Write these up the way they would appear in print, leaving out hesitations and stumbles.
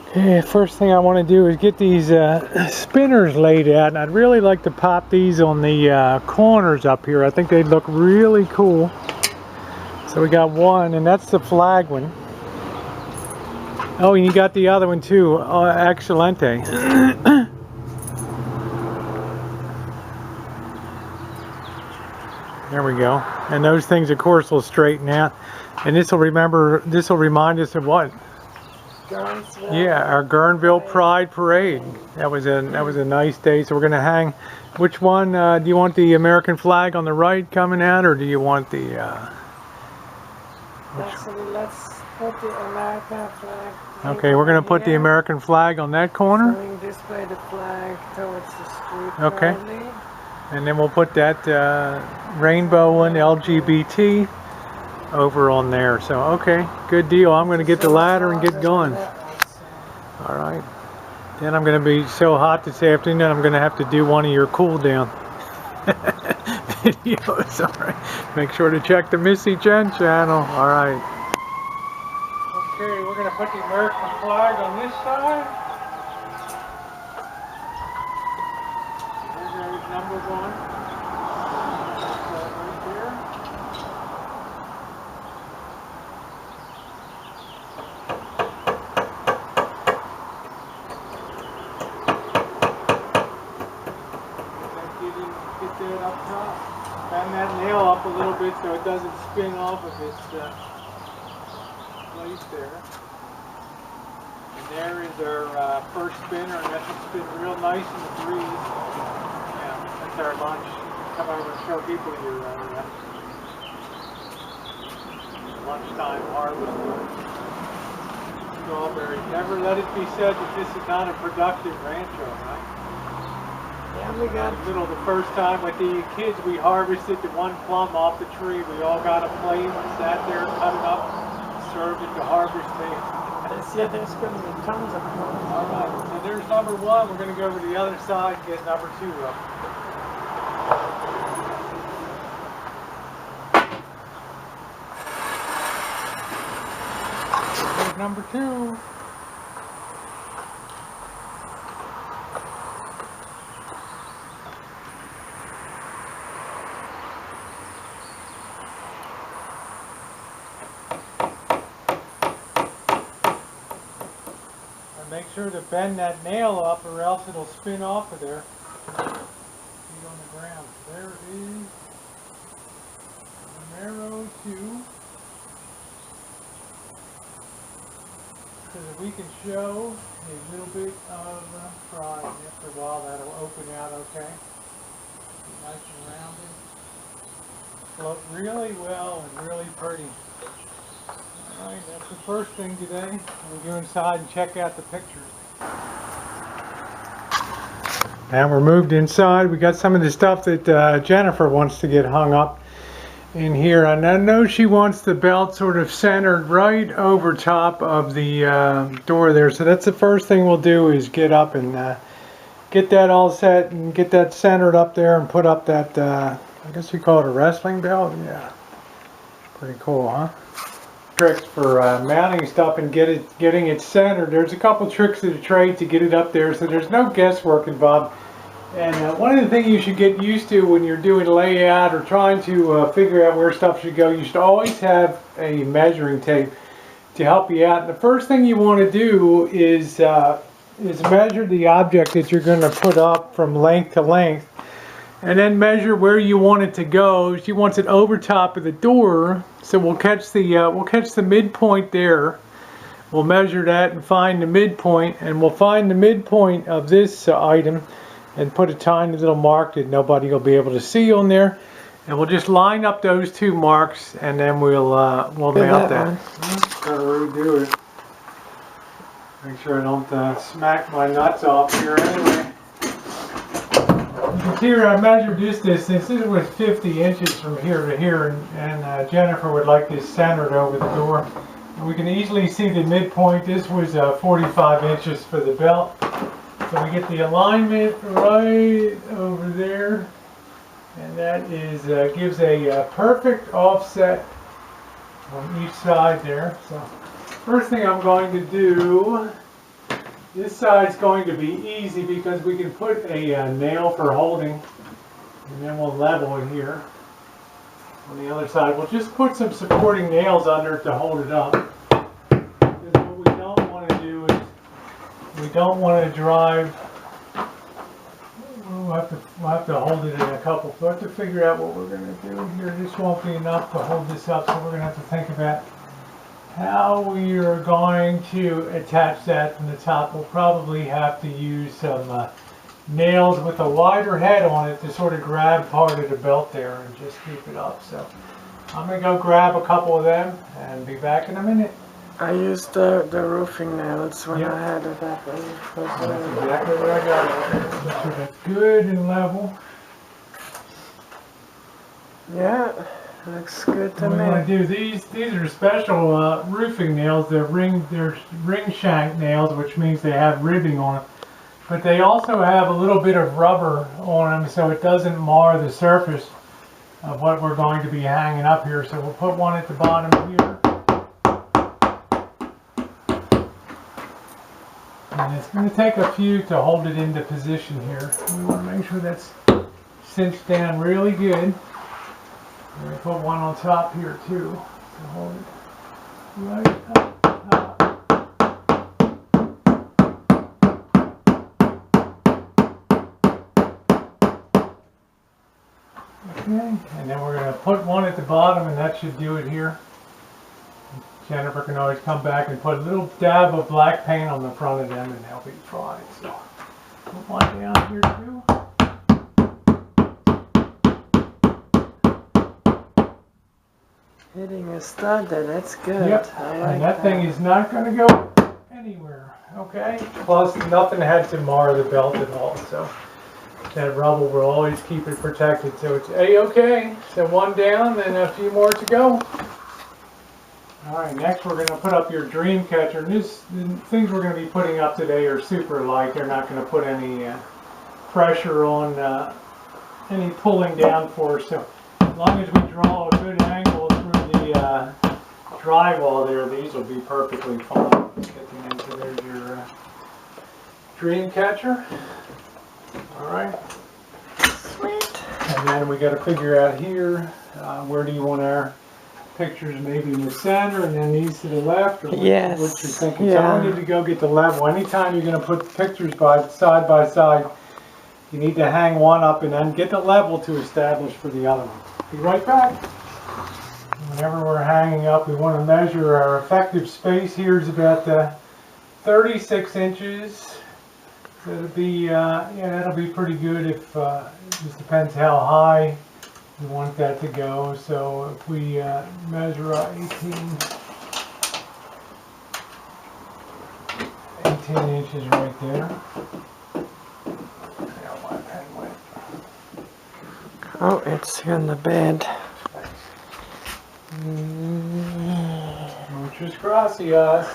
Okay, first thing I want to do is get these spinners laid out, and I'd really like to pop these on the corners up here. I think they'd look really cool. So we got one, and that's the flag one. Oh, and you got the other one too. Excelente. There we go. And those things, of course, will straighten out. And this will remind us of what? Yeah, our Guerneville Pride Parade. That was a nice day. So we're gonna hang. Which one? Do you want the American flag on the right coming out, or do you want the? Actually, let's put the American flag. Okay, we're gonna put the American flag on that corner. Going this way, the flag towards the street. Okay. Probably. And then we'll put that rainbow one, LGBT, over on there. So, okay, good deal. I'm going to get the ladder and get going. All right. Then I'm going to be so hot this afternoon that I'm going to have to do one of your cool down videos. All right. Make sure to check the Missy Jenn channel. All right. Okay, we're going to put the American flag on this side. Number one, right there. Get that up top. Bend that nail up a little bit so it doesn't spin off of its place there. And there is our first spinner, and that should spin real nice in the breeze. That's our lunch. Come over and show people your lunchtime harvest of strawberries. Never let it be said that this is not a productive rancho, right? Yeah, we got The first time with the kids, we harvested the one plum off the tree. We all got a plate and sat there, cut it up, served it to harvest day. Yeah, there's going to be tons of them. All right, so there's number one. We're going to go over to the other side and get number two up. Here's number two. Make sure to bend that nail up or else it'll spin off of there. Feet on the ground. There is numero 2. So that we can show a little bit of pride. After a while that'll open out okay. Nice and rounded. Float really well and really pretty. Alright, that's the first thing today. We'll go inside and check out the pictures. Now we're moved inside. We got some of the stuff that Jennifer wants to get hung up in here. And I know she wants the belt sort of centered right over top of the door there. So that's the first thing we'll do is get up and get that all set and get that centered up there and put up that, I guess we call it a wrestling belt. Yeah, pretty cool, huh? Tricks for mounting stuff and getting it centered. There's a couple tricks of the trade to get it up there, so there's no guesswork involved. And one of the things you should get used to when you're doing layout or trying to figure out where stuff should go, you should always have a measuring tape to help you out. And the first thing you want to do is measure the object that you're going to put up from length to length. And then measure where you want it to go. She wants it over top of the door, so we'll catch the midpoint there. We'll measure that and find the midpoint, and we'll find the midpoint of this item and put a tiny little mark that nobody will be able to see on there. And we'll just line up those two marks, and then we'll mount that. Gotta redo it. Make sure I don't smack my nuts off here anyway. Here I measured this distance. This was 50 inches from here to here, and Jennifer would like this centered over the door. And we can easily see the midpoint. This was 45 inches for the belt. So we get the alignment right over there, and that is gives a perfect offset on each side there. So first thing I'm going to do This side's going to be easy because we can put a nail for holding, and then we'll level it here. On the other side, we'll just put some supporting nails under it to hold it up. Because what we don't want to do is, we don't want to drive. We'll have to hold it in a couple. We'll have to figure out what we're going to do here. This won't be enough to hold this up, so we're going to have to think about how we are going to attach that from the top. We'll probably have to use some nails with a wider head on it to sort of grab part of the belt there and just keep it up. So I'm going to go grab a couple of them and be back in a minute. I used the roofing nails when I had it up. That's exactly what I got. Make sure that's good and level. Yeah, looks good to me. What we want to do, these are special roofing nails. They're ring shank nails, which means they have ribbing on them. But they also have a little bit of rubber on them, so it doesn't mar the surface of what we're going to be hanging up here. So we'll put one at the bottom here. And it's going to take a few to hold it into position here. We want to make sure that's cinched down really good. We're going to put one on top here too to hold it right up top. Okay, and then we're going to put one at the bottom, and that should do it here. Jennifer can always come back and put a little dab of black paint on the front of them, and they'll be fine. So put one down here too. Hitting a stud there, that's good. Yep, and that thing is not going to go anywhere. Okay, plus nothing had to mar the belt at all, so that rubber will always keep it protected. So it's a-okay. So one down and a few more to go. Alright, next we're going to put up your dream catcher. The things we're going to be putting up today are super light. They're not going to put any pressure on any pulling down force. So as long as we draw a good angle through the drywall there, these will be perfectly fine. Get them into there's your dream catcher. Alright. Sweet. And then we got to figure out here, where do you want our pictures, maybe in the center and then these to the left, or what you're thinking. So I need to go get the level. Anytime you're going to put pictures side by side, you need to hang one up and then get the level to establish for the other one. Be right back. Whenever we're hanging up, we want to measure our effective space. Here is about 36 inches. So it'll be, that'll be pretty good. If it just depends how high you want that to go. So if we measure 18 inches right there. My pen went. Oh, it's in the bed. Muchas gracias.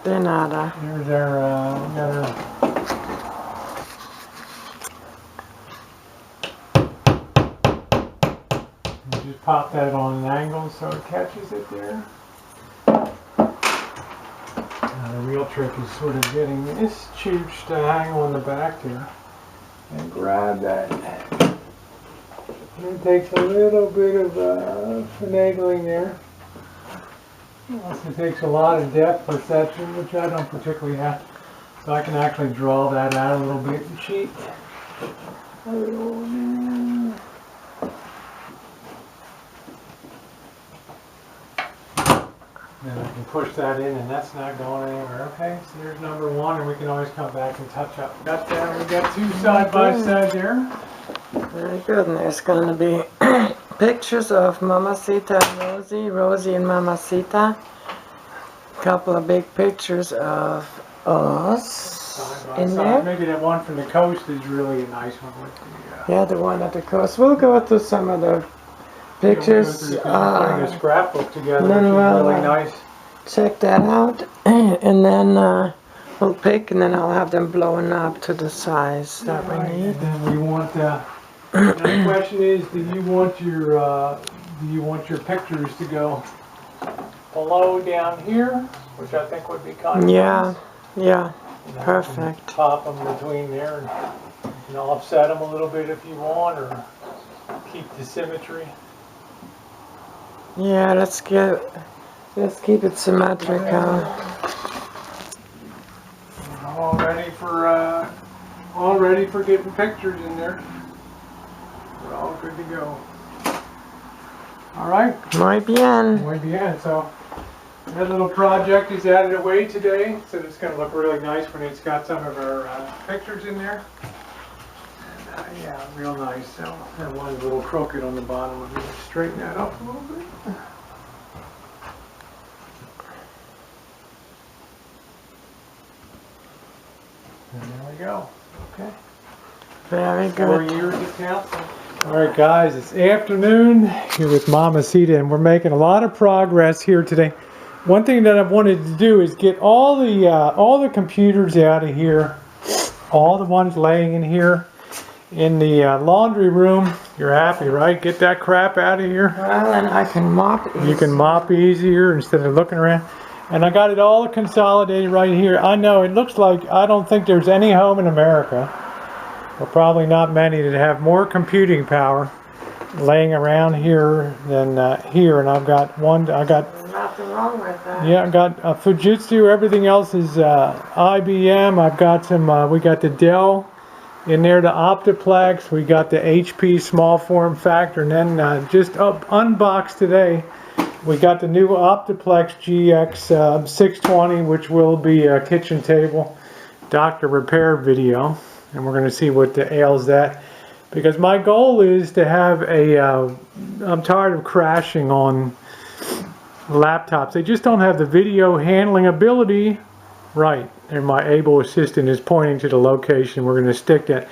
De nada. Here's our, we got our just pop that on an angle so it catches it there. Now the real trick is sort of getting this chooch to hang on the back there and grab that. And it takes a little bit of finagling there. Also takes a lot of depth perception, which I don't particularly have. So I can actually draw that out a little bit in the sheet. Then I can push that in, and that's not going anywhere. Okay, so there's number one, and we can always come back and touch up. Got that. We got two side by side there. Very good. And there's going to be pictures of Mamacita and Rosie and Mamacita. A couple of big pictures of us Side by in side. there. Maybe that one from the coast is really a nice one with the. Yeah, the one at the coast. We'll go through some of the pictures. Putting a scrapbook together, then which is we'll, really nice. Check that out, and then we'll pick, and then I'll have them blown up to the size that we need. And then we want. Now the question is, do you want your pictures to go below down here, which I think would be kind of Yeah, nice. yeah. Perfect. Pop them between there, and you can offset them a little bit if you want, or keep the symmetry. Yeah, let's keep it symmetrical. All ready for getting pictures in there. We're all good to go. All right. Muy bien. Muy bien. So that little project is added away today, so it's going to look really nice when it's got some of our pictures in there. And, yeah, real nice. So that one little crooked on the bottom. I'm going to straighten that up a little bit. And there we go. Okay. Very 4 good. years of counseling. Alright guys, it's afternoon here with Mamacita, and we're making a lot of progress here today. One thing that I've wanted to do is get all the computers out of here, all the ones laying in here in the laundry room. You're happy, right? Get that crap out of here. Well, and I can mop easier. You can mop easier instead of looking around. And I got it all consolidated right here. I know it looks like I don't think there's any home in America, or probably not many, that have more computing power laying around here than here. And I've got one. I got. There's nothing wrong with that. Yeah, I got Fujitsu. Everything else is IBM. I've got some. We got the Dell in there, the Optiplex. We got the HP small form factor, and then just unboxed today. We got the new Optiplex GX 620, which will be a kitchen table doctor repair video, and we're going to see what ails that. Because my goal is to have I'm tired of crashing on laptops. They just don't have the video handling ability right. And my able assistant is pointing to the location. We're going to stick that.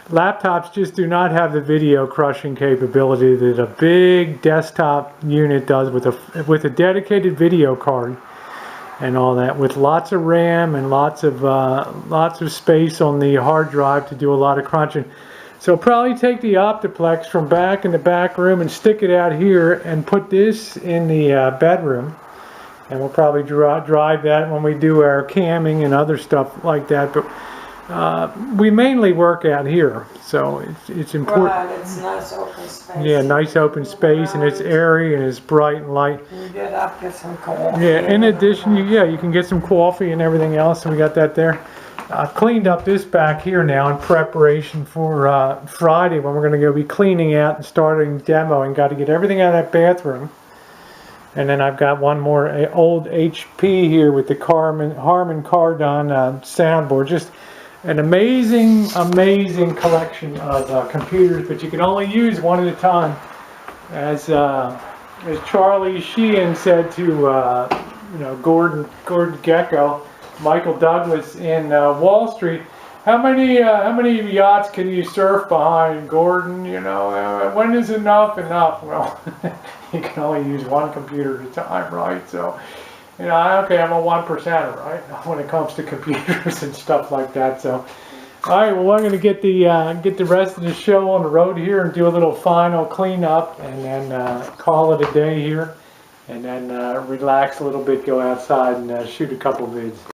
Laptops just do not have the video crushing capability that a big desktop unit does with a dedicated video card and all that, with lots of RAM and lots of space on the hard drive to do a lot of crunching. So probably take the Optiplex from back in the back room and stick it out here and put this in the bedroom. And we'll probably drive that when we do our camming and other stuff like that. But we mainly work out here, so it's important. Right, it's nice open space. Yeah, nice open space, and it's airy and it's bright and light. You get up, get some coffee. Yeah, in addition, you can get some coffee and everything else, so we got that there. I've cleaned up this back here now in preparation for Friday, when we're going to go be cleaning out and starting demoing. Got to get everything out of that bathroom. And then I've got one more old HP here with the Harman Kardon soundboard. Just an amazing collection of computers, but you can only use one at a time. As Charlie Sheehan said to Gordon Gekko, Michael Douglas in Wall Street, how many yachts can you surf behind, Gordon? When is enough? Well, you can only use one computer at a time, right? So, okay, I'm a 1%er, right? When it comes to computers and stuff like that. So, all right, well, I'm going to get the rest of the show on the road here and do a little final cleanup, and then call it a day here, and then relax a little bit, go outside and shoot a couple vids.